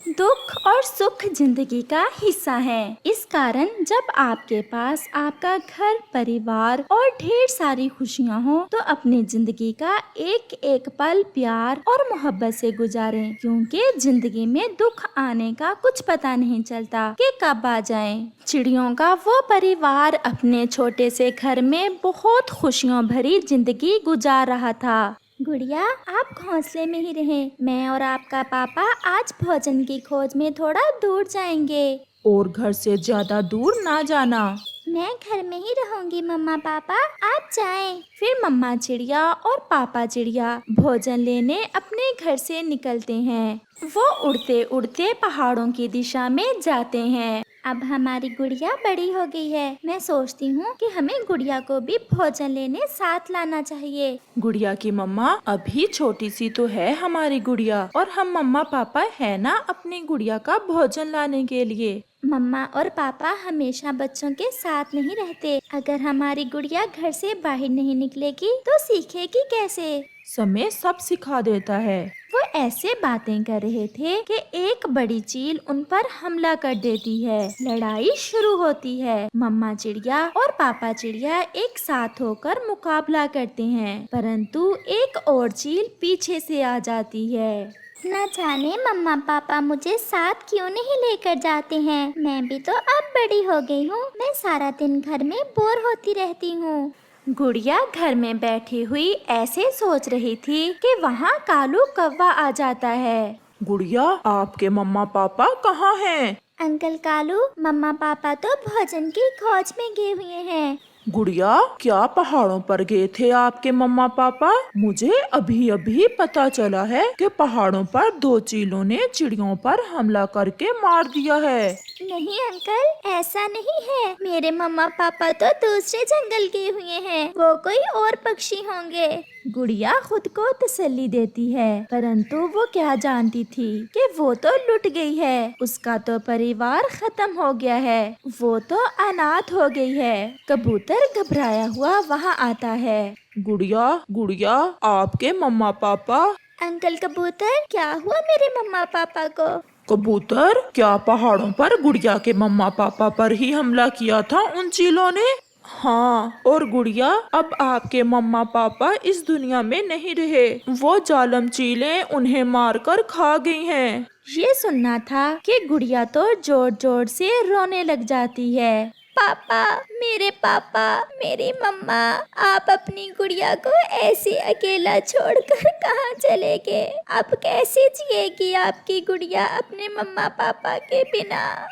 दुख और सुख जिंदगी का हिस्सा है। इस कारण जब आपके पास आपका घर, परिवार और ढेर सारी खुशियाँ हो तो अपनी जिंदगी का एक एक पल प्यार और मोहब्बत से गुजारें, क्योंकि जिंदगी में दुख आने का कुछ पता नहीं चलता कि कब आ जाए। चिड़ियों का वो परिवार अपने छोटे से घर में बहुत खुशियों भरी जिंदगी गुजार रहा था। गुड़िया, आप घोंसले में ही रहें। मैं और आपका पापा आज भोजन की खोज में थोड़ा दूर जाएंगे। और घर से ज्यादा दूर ना जाना। मैं घर में ही रहूंगी मम्मा पापा, आप जाएं। फिर मम्मा चिड़िया और पापा चिड़िया भोजन लेने अपने घर से निकलते हैं। वो उड़ते उड़ते पहाड़ों की दिशा में जाते हैं। अब हमारी गुड़िया बड़ी हो गई है। मैं सोचती हूँ कि हमें गुड़िया को भी भोजन लेने साथ लाना चाहिए। गुड़िया की मम्मा अभी छोटी सी तो है हमारी गुड़िया, और हम मम्मा पापा है ना अपनी गुड़िया का भोजन लाने के लिए। मम्मा और पापा हमेशा बच्चों के साथ नहीं रहते। अगर हमारी गुड़िया घर से बाहर नहीं निकलेगी तो सीखेगी कैसे? समय सब सिखा देता है। वो ऐसे बातें कर रहे थे कि एक बड़ी चील उन पर हमला कर देती है। लड़ाई शुरू होती है। मम्मा चिड़िया और पापा चिड़िया एक साथ होकर मुकाबला करते हैं, परंतु एक और चील पीछे से आ जाती है। न जाने मम्मा पापा मुझे साथ क्यों नहीं लेकर जाते हैं। मैं भी तो अब बड़ी हो गई हूँ। मैं सारा दिन घर में बोर होती रहती हूँ। गुड़िया घर में बैठी हुई ऐसे सोच रही थी कि वहाँ कालू कौवा आ जाता है। गुड़िया, आपके मम्मा पापा कहाँ हैं? अंकल कालू, मम्मा पापा तो भोजन की खोज में गए हुए हैं। गुड़िया, क्या पहाड़ों पर गए थे आपके मम्मा पापा? मुझे अभी अभी पता चला है कि पहाड़ों पर 2 चीलों ने चिड़ियों पर हमला करके मार दिया है। नहीं अंकल, ऐसा नहीं है। मेरे मम्मा पापा तो दूसरे जंगल गए हुए हैं। वो कोई और पक्षी होंगे। गुड़िया खुद को तसल्ली देती है, परंतु वो क्या जानती थी कि वो तो लुट गई है। उसका तो परिवार खत्म हो गया है। वो तो अनाथ हो गई है। कबूतर घबराया हुआ वहाँ आता है। गुड़िया, गुड़िया, आपके मम्मा पापा। अंकल कबूतर, क्या हुआ मेरे मम्मा पापा को? कबूतर, क्या पहाड़ों पर गुड़िया के मम्मा पापा पर ही हमला किया था उन चीलों ने? हाँ, और गुड़िया, अब आपके मम्मा पापा इस दुनिया में नहीं रहे। वो जालम चीलें उन्हें मारकर खा गई हैं। ये सुनना था कि गुड़िया तो जोर जोर से रोने लग जाती है। पापा, मेरे पापा, मेरी मम्मा, आप अपनी गुड़िया को ऐसे अकेला छोड़कर कहाँ चले गए? अब कैसे जिएगी आपकी गुड़िया अपने मम्मा पापा के बिना?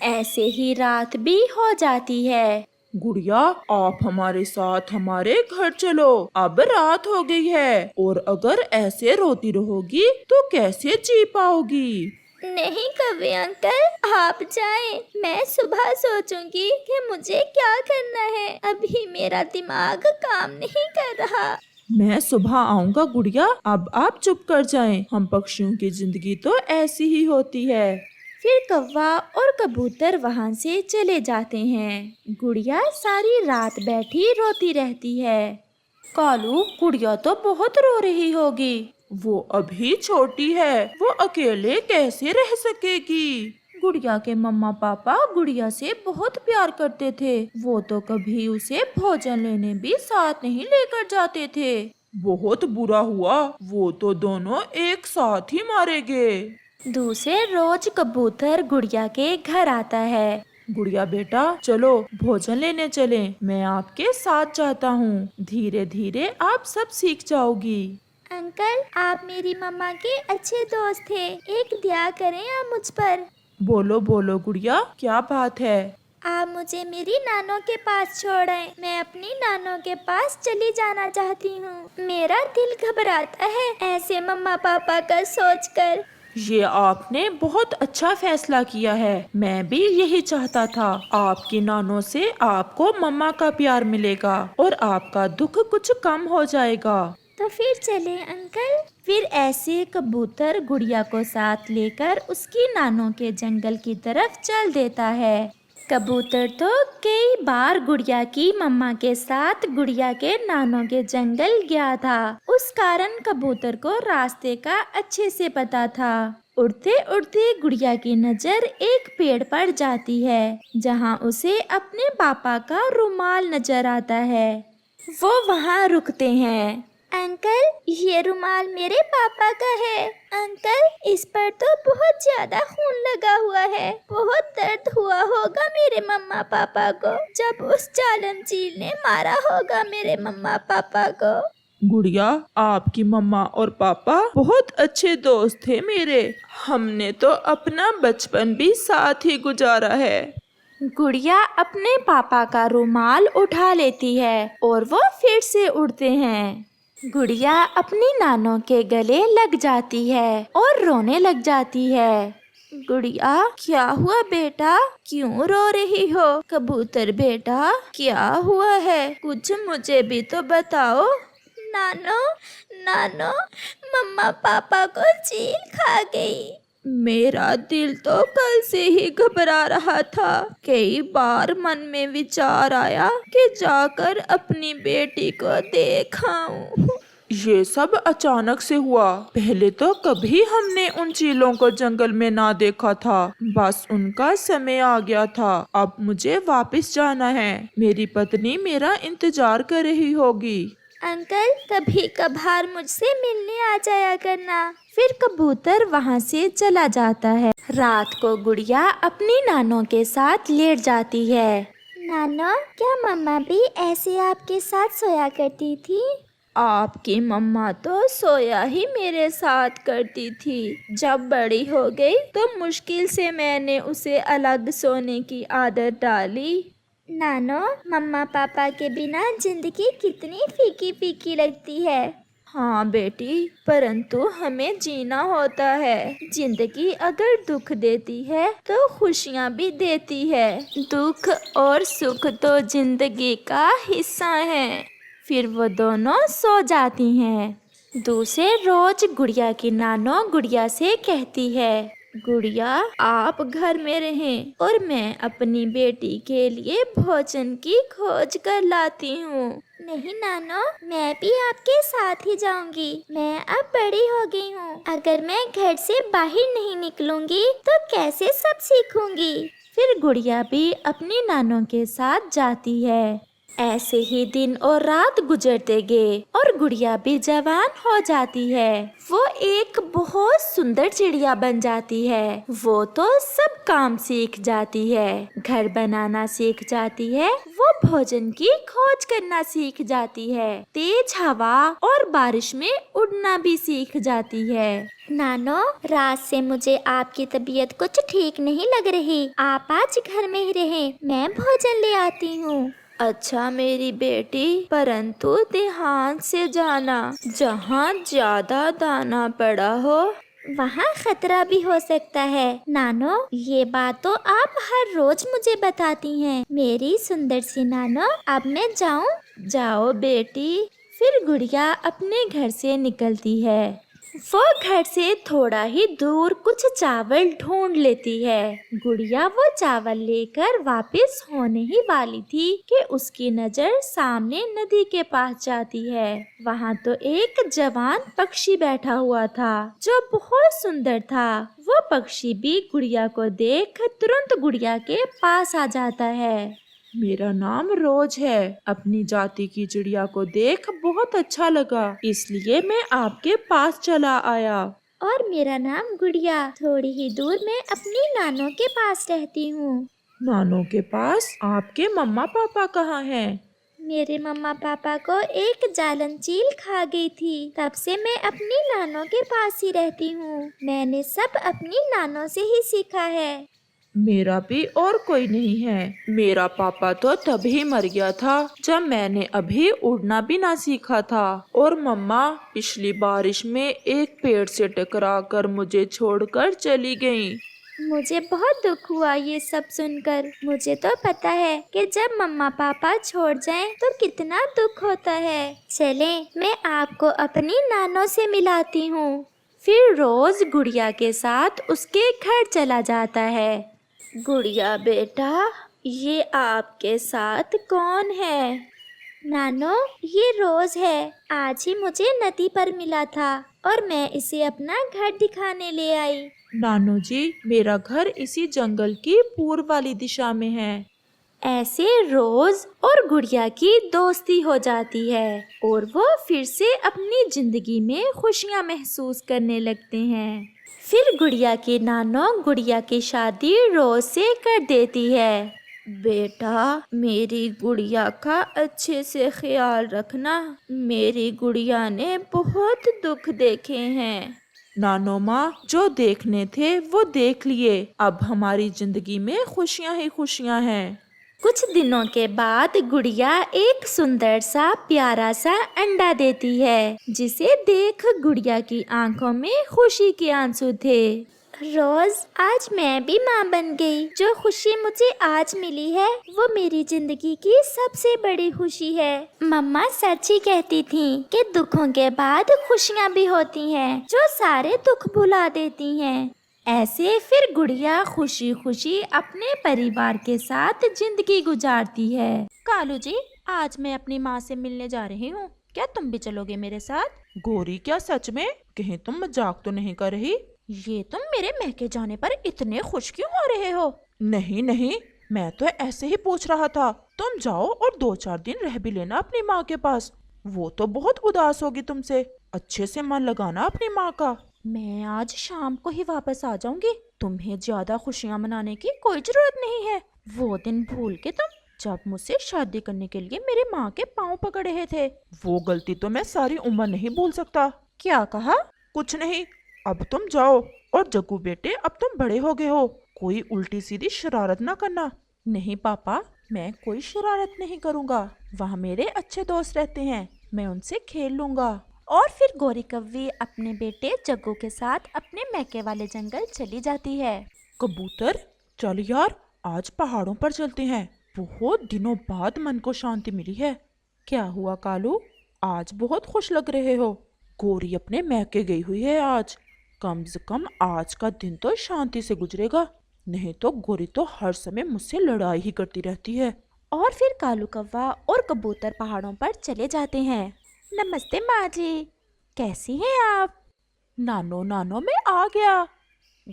ऐसे ही रात भी हो जाती है। गुड़िया, आप हमारे साथ हमारे घर चलो। अब रात हो गई है, और अगर ऐसे रोती रहोगी तो कैसे जी पाओगी? नहीं कभी अंकल, आप जाएं। मैं सुबह सोचूंगी कि मुझे क्या करना है। अभी मेरा दिमाग काम नहीं कर रहा। मैं सुबह आऊंगा गुड़िया, अब आप चुप कर जाएं। हम पक्षियों की जिंदगी तो ऐसी ही होती है। फिर कौवा और कबूतर वहाँ से चले जाते हैं। गुड़िया सारी रात बैठी रोती रहती है। कालू, गुड़िया तो बहुत रो रही होगी। वो अभी छोटी है, वो अकेले कैसे रह सकेगी? गुड़िया के मम्मा पापा गुड़िया से बहुत प्यार करते थे। वो तो कभी उसे भोजन लेने भी साथ नहीं लेकर जाते थे। बहुत बुरा हुआ, वो तो दोनों एक साथ ही मारे गए। दूसरे रोज कबूतर गुड़िया के घर आता है। गुड़िया बेटा, चलो भोजन लेने चलें। मैं आपके साथ जाता हूँ। धीरे धीरे आप सब सीख जाओगी। अंकल, आप मेरी मम्मा के अच्छे दोस्त थे। एक दया करें आप मुझ पर। बोलो बोलो गुड़िया, क्या बात है? आप मुझे मेरी नानों के पास छोड़ें। मैं अपनी नानों के पास चली जाना चाहती हूँ। मेरा दिल घबराता है ऐसे मम्मा पापा का सोचकर। ये आपने बहुत अच्छा फैसला किया है। मैं भी यही चाहता था। आपकी नानों से आपको मम्मा का प्यार मिलेगा और आपका दुख कुछ कम हो जाएगा। तो फिर चले अंकल। फिर ऐसे कबूतर गुड़िया को साथ लेकर उसकी नानों के जंगल की तरफ चल देता है। कबूतर तो कई बार गुड़िया की मम्मा के साथ गुड़िया के नानों के जंगल गया था। उस कारण कबूतर को रास्ते का अच्छे से पता था। उड़ते उड़ते गुड़िया की नजर एक पेड़ पर जाती है जहाँ उसे अपने पापा का रुमाल नजर आता है। वो वहाँ रुकते हैं। अंकल, ये रुमाल मेरे पापा का है। अंकल, इस पर तो बहुत ज्यादा खून लगा हुआ है। बहुत दर्द हुआ होगा मेरे मम्मा पापा को जब उस जालिम चील ने मारा होगा मेरे मम्मा पापा को। गुड़िया, आपकी मम्मा और पापा बहुत अच्छे दोस्त थे मेरे। हमने तो अपना बचपन भी साथ ही गुजारा है। गुड़िया अपने पापा का रुमाल उठा लेती है और वो फिर से उड़ते हैं। गुड़िया अपनी नानों के गले लग जाती है और रोने लग जाती है। गुड़िया, क्या हुआ बेटा? क्यों रो रही हो? कबूतर बेटा, क्या हुआ है? कुछ मुझे भी तो बताओ। नानो, नानो, मम्मा पापा को चील खा गई। मेरा दिल तो कल से ही घबरा रहा था। कई बार मन में विचार आया कि जाकर अपनी बेटी को देख आऊं। ये सब अचानक से हुआ। पहले तो कभी हमने उन चीलों को जंगल में ना देखा था। बस उनका समय आ गया था। अब मुझे वापस जाना है। मेरी पत्नी मेरा इंतजार कर रही होगी। अंकल, कभी कभार मुझसे मिलने आ जाया करना। फिर कबूतर वहाँ से चला जाता है। रात को गुड़िया अपनी नानों के साथ लेट जाती है। नानो, क्या मम्मा भी ऐसे आपके साथ सोया करती थी? आपकी मम्मा तो सोया ही मेरे साथ करती थी। जब बड़ी हो गई तो मुश्किल से मैंने उसे अलग सोने की आदत डाली। नानो, मम्मा पापा के बिना जिंदगी कितनी फीकी फीकी लगती है। हाँ बेटी, परंतु हमें जीना होता है। जिंदगी अगर दुख देती है तो खुशियाँ भी देती है। दुख और सुख तो जिंदगी का हिस्सा है। फिर वो दोनों सो जाती हैं। दूसरे रोज गुड़िया की नानो गुड़िया से कहती है, गुड़िया, आप घर में रहें और मैं अपनी बेटी के लिए भोजन की खोज कर लाती हूँ। नहीं नानो, मैं भी आपके साथ ही जाऊंगी। मैं अब बड़ी हो गई हूँ। अगर मैं घर से बाहर नहीं निकलूंगी तो कैसे सब सीखूंगी। फिर गुड़िया भी अपनी नानों के साथ जाती है। ऐसे ही दिन और रात गुजरते गए और गुड़िया भी जवान हो जाती है। वो एक बहुत सुंदर चिड़िया बन जाती है। वो तो सब काम सीख जाती है। घर बनाना सीख जाती है। वो भोजन की खोज करना सीख जाती है। तेज हवा और बारिश में उड़ना भी सीख जाती है। नानो, रात से मुझे आपकी तबीयत कुछ ठीक नहीं लग रही। आप आज घर में ही रहें, मैं भोजन ले आती हूँ। अच्छा मेरी बेटी, परंतु ध्यान से जाना। जहाँ ज्यादा दाना पड़ा हो वहाँ खतरा भी हो सकता है। नानो, ये बात तो आप हर रोज मुझे बताती हैं। मेरी सुंदर सी नानो, अब मैं जाऊँ? जाओ बेटी। फिर गुड़िया अपने घर से निकलती है। वो घर से थोड़ा ही दूर कुछ चावल ढूंढ लेती है। गुड़िया वो चावल लेकर वापस होने ही वाली थी कि उसकी नजर सामने नदी के पास जाती है। वहाँ तो एक जवान पक्षी बैठा हुआ था जो बहुत सुंदर था। वो पक्षी भी गुड़िया को देख तुरंत गुड़िया के पास आ जाता है। मेरा नाम रोज है। अपनी जाति की चिड़िया को देख बहुत अच्छा लगा, इसलिए मैं आपके पास चला आया। और मेरा नाम गुड़िया। थोड़ी ही दूर मैं अपनी नानों के पास रहती हूँ। नानों के पास? आपके मम्मा पापा कहाँ हैं? मेरे मम्मा पापा को एक जालन चील खा गई थी। तब से मैं अपनी नानों के पास ही रहती हूँ। मैंने सब अपनी नानों से ही सीखा है। मेरा भी और कोई नहीं है। मेरा पापा तो तभी मर गया था जब मैंने अभी उड़ना भी ना सीखा था। और मम्मा पिछली बारिश में एक पेड़ से टकराकर मुझे छोड़कर चली गईं। मुझे बहुत दुख हुआ ये सब सुनकर। मुझे तो पता है कि जब मम्मा पापा छोड़ जाएं तो कितना दुख होता है। चलें, मैं आपको अपनी नानों से मिलाती हूँ। फिर रोज गुड़िया के साथ उसके घर चला जाता है। गुड़िया बेटा, ये आपके साथ कौन है? नानो, ये रोज है। आज ही मुझे नदी पर मिला था और मैं इसे अपना घर दिखाने ले आई। नानू जी, मेरा घर इसी जंगल की पूर्व वाली दिशा में है। ऐसे रोज और गुड़िया की दोस्ती हो जाती है और वो फिर से अपनी जिंदगी में खुशियाँ महसूस करने लगते हैं। फिर गुड़िया के नानो गुड़िया की शादी रोज से कर देती है। बेटा, मेरी गुड़िया का अच्छे से ख्याल रखना। मेरी गुड़िया ने बहुत दुख देखे हैं। नानो माँ, जो देखने थे वो देख लिए। अब हमारी जिंदगी में खुशियाँ ही खुशियाँ हैं। कुछ दिनों के बाद गुड़िया एक सुंदर सा प्यारा सा अंडा देती है, जिसे देख गुड़िया की आंखों में खुशी के आंसू थे। रोज, आज मैं भी माँ बन गई। जो खुशी मुझे आज मिली है वो मेरी जिंदगी की सबसे बड़ी खुशी है। मम्मा सच ही कहती थी कि दुखों के बाद खुशियाँ भी होती हैं, जो सारे दुख भुला देती हैं। ऐसे फिर गुड़िया खुशी खुशी अपने परिवार के साथ जिंदगी गुजारती है। कालू जी, आज मैं अपनी माँ से मिलने जा रही हूँ, क्या तुम भी चलोगे मेरे साथ? गौरी, क्या सच में? कहीं तुम मजाक तो नहीं कर रही? ये तुम मेरे महके जाने पर इतने खुश क्यों हो रहे हो? नहीं नहीं, मैं तो ऐसे ही पूछ रहा था। तुम जाओ और 2-4 दिन रह भी लेना अपनी माँ के पास। वो तो बहुत उदास होगी तुमसे। अच्छे से मन लगाना अपनी माँ का। मैं आज शाम को ही वापस आ जाऊंगी। तुम्हें ज्यादा खुशियाँ मनाने की कोई जरूरत नहीं है। वो दिन भूल के तुम जब मुझसे शादी करने के लिए मेरे माँ के पाँव पकड़ रहे थे। वो गलती तो मैं सारी उम्र नहीं भूल सकता। क्या कहा? कुछ नहीं, अब तुम जाओ। और जग्गू बेटे, अब तुम बड़े हो गए हो, कोई उल्टी सीधी शरारत ना करना। नहीं पापा, मैं कोई शरारत नहीं करूँगा। वहाँ मेरे अच्छे दोस्त रहते हैं, मैं उनसे खेल लूँगा। और फिर गौरी कव्वी अपने बेटे जग्गू के साथ अपने मैके वाले जंगल चली जाती है। कबूतर, चल यार, आज पहाड़ों पर चलते हैं। बहुत दिनों बाद मन को शांति मिली है। क्या हुआ कालू, आज बहुत खुश लग रहे हो? गौरी अपने मैके गई हुई है आज। कम से कम आज का दिन तो शांति से गुजरेगा, नहीं तो गौरी तो हर समय मुझसे लड़ाई ही करती रहती है। और फिर कालू कौवा और कबूतर पहाड़ों पर चले जाते हैं। नमस्ते माँ जी, कैसी हैं आप? नानो नानो, मैं आ गया।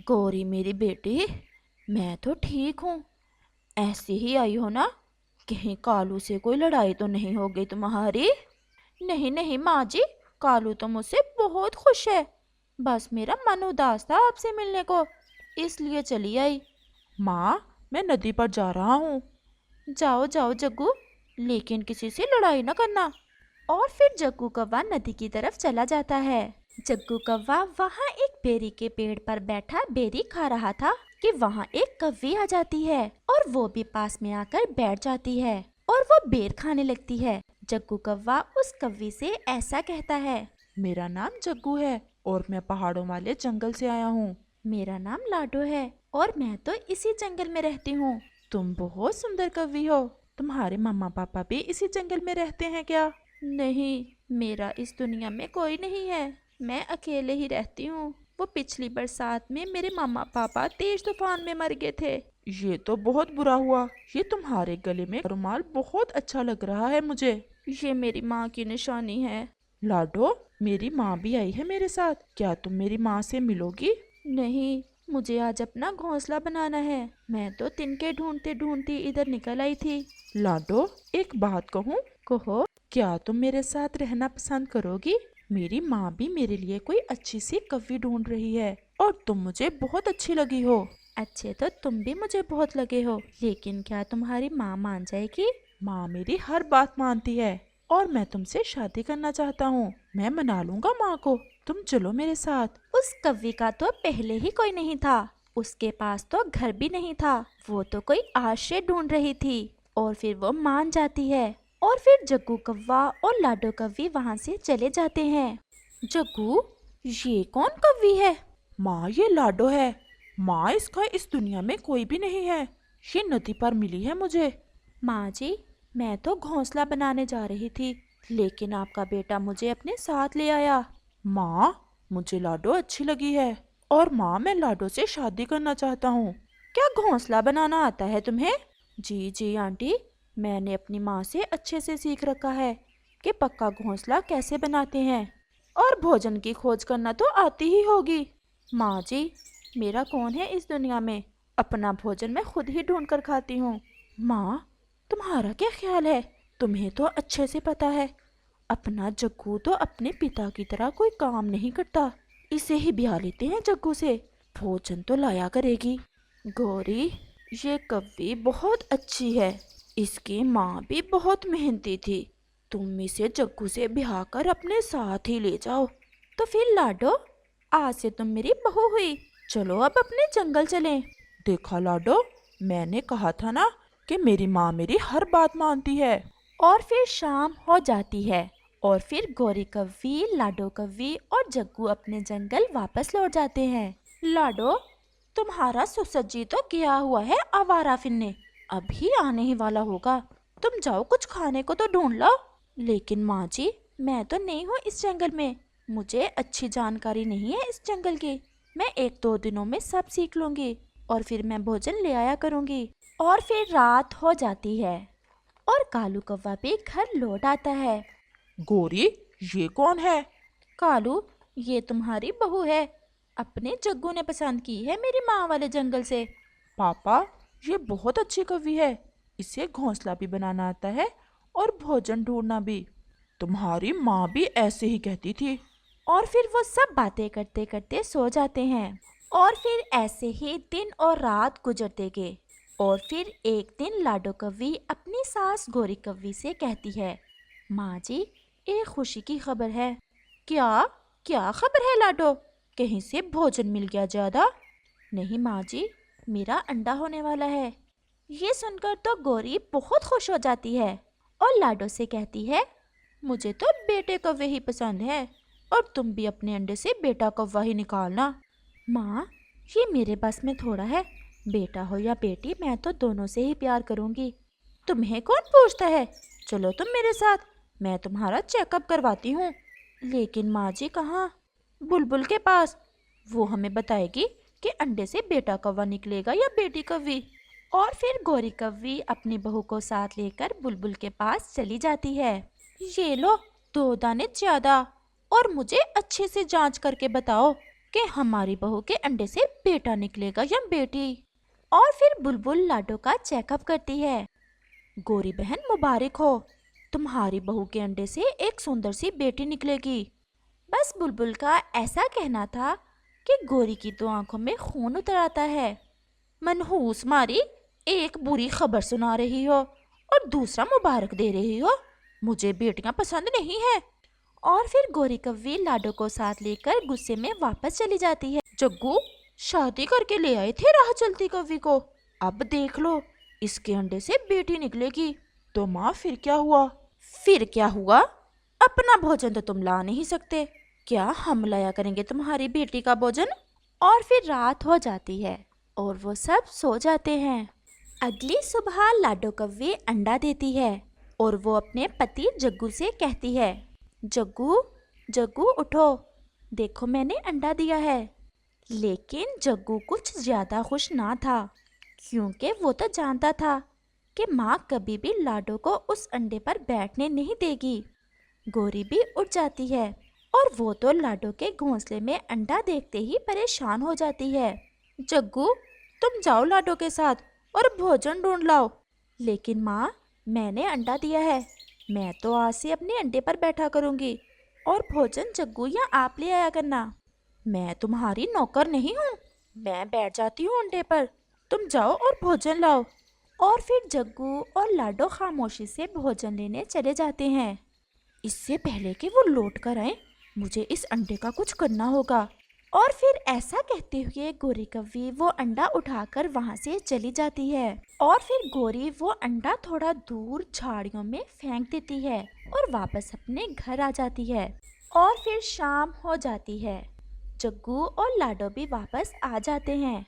गौरी मेरी बेटी, मैं तो ठीक हूँ। ऐसे ही आई हो ना? कहीं कालू से कोई लड़ाई तो नहीं हो गई तुम्हारी? नहीं नहीं माँ जी, कालू तो मुझसे बहुत खुश है। बस मेरा मन उदास था आपसे मिलने को, इसलिए चली आई। माँ, मैं नदी पर जा रहा हूँ। जाओ जाओ जग्गू, लेकिन किसी से लड़ाई ना करना। और फिर जग्गू कौवा नदी की तरफ चला जाता है। जग्गू कौवा वहाँ एक बेरी के पेड़ पर बैठा बेरी खा रहा था कि वहाँ एक कव्वी आ जाती है और वो भी पास में आकर बैठ जाती है और वो बेर खाने लगती है। जग्गू कौवा उस कव्वी से ऐसा कहता है, मेरा नाम जग्गू है और मैं पहाड़ों वाले जंगल से आया हूँ। मेरा नाम लाडो है और मैं तो इसी जंगल में रहती हूँ। तुम बहुत सुंदर कवि हो। तुम्हारे मम्मा पापा भी इसी जंगल में रहते हैं क्या? नहीं, मेरा इस दुनिया में कोई नहीं है, मैं अकेले ही रहती हूँ। वो पिछली बरसात में मेरे मम्मा पापा तेज तूफान में मर गए थे। ये तो बहुत बुरा हुआ। ये तुम्हारे गले में रुमाल बहुत अच्छा लग रहा है मुझे। ये मेरी माँ की निशानी है। लाडो, मेरी माँ भी आई है मेरे साथ, क्या तुम मेरी माँ से मिलोगी? नहीं, मुझे आज अपना घोंसला बनाना है। मैं तो तिनके ढूंढते ढूंढती इधर निकल आई थी। लाडो, एक बात कहूँ? कहो। क्या तुम मेरे साथ रहना पसंद करोगी? मेरी माँ भी मेरे लिए कोई अच्छी सी कवि ढूंढ रही है और तुम मुझे बहुत अच्छी लगी हो। अच्छे तो तुम भी मुझे बहुत लगे हो, लेकिन क्या तुम्हारी माँ मान जाएगी? माँ मेरी हर बात मानती है और मैं तुमसे शादी करना चाहता हूँ। मैं मना लूंगा माँ को, तुम चलो मेरे साथ। उस कव्वी का तो पहले ही कोई नहीं था, उसके पास तो घर भी नहीं था। वो तो कोई आश्रय ढूंढ रही थी और फिर वो मान जाती है। और फिर जग्गू कौवा और लाडो कव्वी वहाँ से चले जाते हैं। जग्गू, ये कौन कव्वी है? माँ, ये लाडो है। माँ, इसका इस दुनिया में कोई भी नहीं है। ये नदी पर मिली है मुझे। माँ जी, मैं तो घोंसला बनाने जा रही थी, लेकिन आपका बेटा मुझे अपने साथ ले आया। माँ, मुझे लाडो अच्छी लगी है और माँ, मैं लाडो से शादी करना चाहता हूँ। क्या घोंसला बनाना आता है तुम्हें? जी जी आंटी, मैंने अपनी माँ से अच्छे से सीख रखा है कि पक्का घोंसला कैसे बनाते हैं, और भोजन की खोज करना तो आती ही होगी। माँ जी, मेरा कौन है इस दुनिया में? अपना भोजन मैं खुद ही ढूंढ कर खाती हूँ। माँ, तुम्हारा क्या ख्याल है? तुम्हें तो अच्छे से पता है, अपना जग्गू तो अपने पिता की तरह कोई काम नहीं करता। इसे ही ब्याह लेते हैं जग्गू से, भोजन तो लाया करेगी। गौरी, ये कव्वी बहुत अच्छी है, इसकी माँ भी बहुत मेहनती थी। तुम इसे जग्गू से ब्याह कर अपने साथ ही ले जाओ। तो फिर लाडो, आज से तुम मेरी बहू हुई। चलो अब अपने जंगल चलें। देखा लाडो, मैंने कहा था ना कि मेरी माँ मेरी हर बात मानती है। और फिर शाम हो जाती है और फिर गौरी कव्वी, लाडो कव्वी और जग्गू अपने जंगल वापस लौट जाते हैं। लाडो, तुम्हारा सुसज्जी तो गया हुआ है आवारा फिरने, अभी आने ही वाला होगा। तुम जाओ, कुछ खाने को तो ढूंढ लो। लेकिन माँ जी, मैं तो नहीं हूँ इस जंगल में, मुझे अच्छी जानकारी नहीं है इस जंगल की। मैं 1-2 दिनों में सब सीख लूंगी और फिर मैं भोजन ले आया करूंगी। और फिर रात हो जाती है और कालू कौवा भी घर लौट आता है। गौरी, ये कौन है? कालू, ये तुम्हारी बहू है, अपने जग्गू ने पसंद की है मेरी माँ वाले जंगल से। पापा, ये बहुत अच्छी कवि है, इसे घोंसला भी बनाना आता है और भोजन ढूंढना भी। तुम्हारी माँ भी ऐसे ही कहती थी। और फिर वो सब बातें करते करते सो जाते हैं। और फिर ऐसे ही दिन और रात गुजरते गए। और फिर एक दिन लाडो कव्वी अपनी सास गौरी कव्वी से कहती है, माँ जी, एक खुशी की खबर है। क्या? क्या खबर है लाडो? कहीं से भोजन मिल गया ज्यादा? नहीं माँ जी, मेरा अंडा होने वाला है। ये सुनकर तो गौरी बहुत खुश हो जाती है और लाडो से कहती है, मुझे तो बेटे कौवे ही पसंद है और तुम भी अपने अंडे से बेटा कौवा ही निकालना। माँ, ये मेरे बस में थोड़ा है, बेटा हो या बेटी, मैं तो दोनों से ही प्यार करूँगी। तुम्हें कौन पूछता है? चलो तुम मेरे साथ, मैं तुम्हारा चेकअप करवाती हूँ। लेकिन माँ जी कहाँ? बुलबुल के पास, वो हमें बताएगी कि अंडे से बेटा कौवा निकलेगा या बेटी कौवी। और फिर गौरी कव्वी अपनी बहू को साथ लेकर बुलबुल के पास चली जाती है। ये लो 2 दाने ज्यादा, और मुझे अच्छे से जांच करके बताओ कि हमारी बहू के अंडे से बेटा निकलेगा या बेटी। और फिर बुलबुल लाडो का चेकअप करती है। गौरी बहन, मुबारक हो, तुम्हारी बहू के अंडे से एक सुंदर सी बेटी निकलेगी। बस बुलबुल का ऐसा कहना था कि गौरी की तो आंखों में खून उतर आता है। मनहूस मारी, एक बुरी खबर सुना रही हो और दूसरा मुबारक दे रही हो, मुझे बेटियां पसंद नहीं है। और फिर गौरी कव्वी लाडो को साथ लेकर गुस्से में वापस चली जाती है। जग्गू, शादी करके ले आए थे राह चलती कव्वी को, अब देख लो, इसके अंडे से बेटी निकलेगी। तो माँ, फिर क्या हुआ? फिर क्या हुआ? अपना भोजन तो तुम ला नहीं सकते, क्या हम लाया करेंगे तुम्हारी बेटी का भोजन? और फिर रात हो जाती है और वो सब सो जाते हैं। अगली सुबह लाडो कव्वी अंडा देती है और वो अपने पति जग्गू से कहती है, जग्गू, जग्गू उठो, देखो मैंने अंडा दिया है। लेकिन जग्गू कुछ ज्यादा खुश ना था, क्योंकि वो तो जानता था कि माँ कभी भी लाडो को उस अंडे पर बैठने नहीं देगी। गौरी भी उठ जाती है और वो तो लाडो के घोंसले में अंडा देखते ही परेशान हो जाती है। जग्गू, तुम जाओ लाडो के साथ और भोजन ढूंढ लाओ। लेकिन माँ, मैंने अंडा दिया है, मैं तो आज से अपने अंडे पर बैठा करूँगी और भोजन जग्गू या आप ले आया करना। मैं तुम्हारी नौकर नहीं हूँ, मैं बैठ जाती हूँ अंडे पर, तुम जाओ और भोजन लाओ। और फिर जग्गू और लाडो खामोशी से भोजन लेने चले जाते हैं। इससे पहले कि वो लौट कर आए, मुझे इस अंडे का कुछ करना होगा। और फिर ऐसा कहते हुए गौरी कव्वी वो अंडा उठाकर वहां से चली जाती है। और फिर गौरी वो अंडा थोड़ा दूर झाड़ियों में फेंक देती है और वापस अपने घर आ जाती है। और फिर शाम हो जाती है। जग्गू और लाडो भी वापस आ जाते हैं।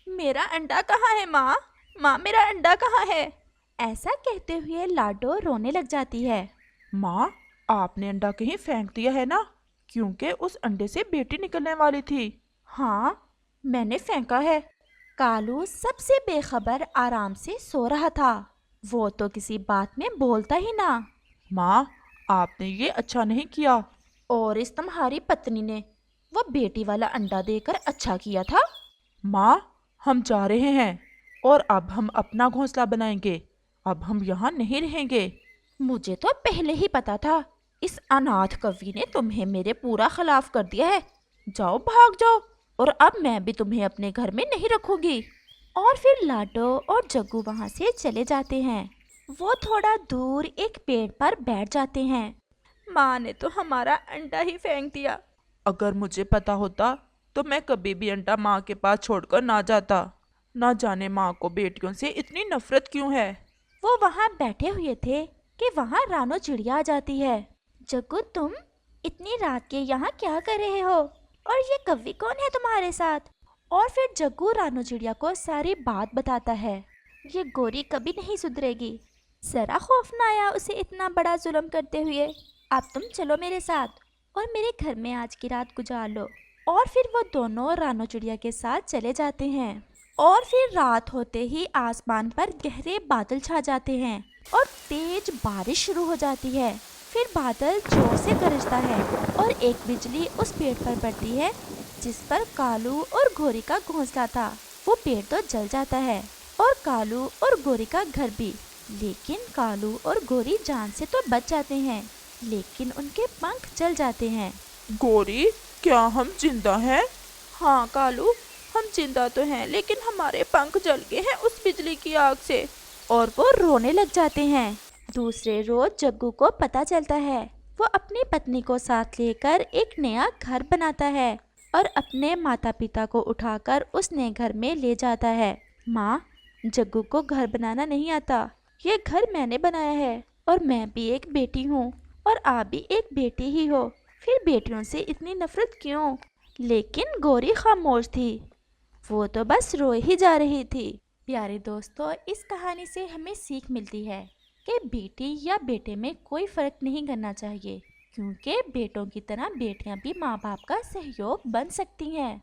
मेरा अंडा कहाँ है माँ? माँ, मेरा अंडा कहाँ है? ऐसा कहते हुए लाडो रोने लग जाती है। माँ, आपने अंडा कहीं फेंक दिया है ना, क्योंकि उस अंडे से बेटी निकलने वाली थी। हाँ, मैंने फेंका है। कालू सबसे बेखबर आराम से सो रहा था, वो तो किसी बात में बोलता ही ना। माँ, आपने ये अच्छा नहीं किया। और इस तुम्हारी पत्नी ने वो बेटी वाला अंडा देकर अच्छा किया था। माँ, हम जा रहे हैं और अब हम अपना घोंसला बनाएंगे। अब हम यहाँ नहीं रहेंगे। मुझे तो पहले ही पता था, इस अनाथ कवि ने तुम्हें मेरे पूरा खिलाफ कर दिया है। जाओ, भाग जाओ, और अब मैं भी तुम्हें अपने घर में नहीं रखूंगी। और फिर लाडो और जग्गू वहाँ से चले जाते हैं। वो थोड़ा दूर एक पेड़ पर बैठ जाते हैं। माँ ने तो हमारा अंडा ही फेंक दिया। अगर मुझे पता होता तो मैं कभी भी अंडा माँ के पास छोड़कर ना जाता। ना जाने माँ को बेटियों से इतनी नफरत क्यों है। वो वहाँ बैठे हुए थे कि वहाँ रानो चिड़िया आ जाती है। जग्गू, तुम इतनी रात के यहाँ क्या कर रहे हो? और ये कव्वी कौन है तुम्हारे साथ? और फिर जग्गू रानो चिड़िया को सारी बात बताता है। ये गोरी कभी नहीं सुधरेगी। जरा खौफ ना आया उसे इतना बड़ा जुल्म करते हुए। अब तुम चलो मेरे साथ और मेरे घर में आज की रात गुजार लो। और फिर वो दोनों रानो चिड़िया के साथ चले जाते हैं। और फिर रात होते ही आसमान पर गहरे बादल छा जाते हैं और तेज बारिश शुरू हो जाती है। फिर बादल जोर से गरजता है और एक बिजली उस पेड़ पर पड़ती है जिस पर कालू और गोरी का घोंसला था। वो पेड़ तो जल जाता है और कालू और गोरी का घर भी। लेकिन कालू और गोरी जान से तो बच जाते हैं, लेकिन उनके पंख जल जाते हैं। गोरी, क्या हम जिंदा हैं? हाँ कालू, हम जिंदा तो हैं, लेकिन हमारे पंख जल गए हैं उस बिजली की आग से। और वो रोने लग जाते हैं। दूसरे रोज जग्गू को पता चलता है। वो अपनी पत्नी को साथ लेकर एक नया घर बनाता है और अपने माता पिता को उठाकर उस नए घर में ले जाता है। माँ, जग्गू को घर बनाना नहीं आता। ये घर मैंने बनाया है और मैं भी एक बेटी हूँ और आप भी एक बेटी ही हो। फिर बेटियों से इतनी नफरत क्यों? लेकिन गोरी खामोश थी। वो तो बस रोए ही जा रही थी। प्यारे दोस्तों, इस कहानी से हमें सीख मिलती है कि बेटी या बेटे में कोई फर्क नहीं करना चाहिए, क्योंकि बेटों की तरह बेटियां भी माँ बाप का सहयोग बन सकती हैं।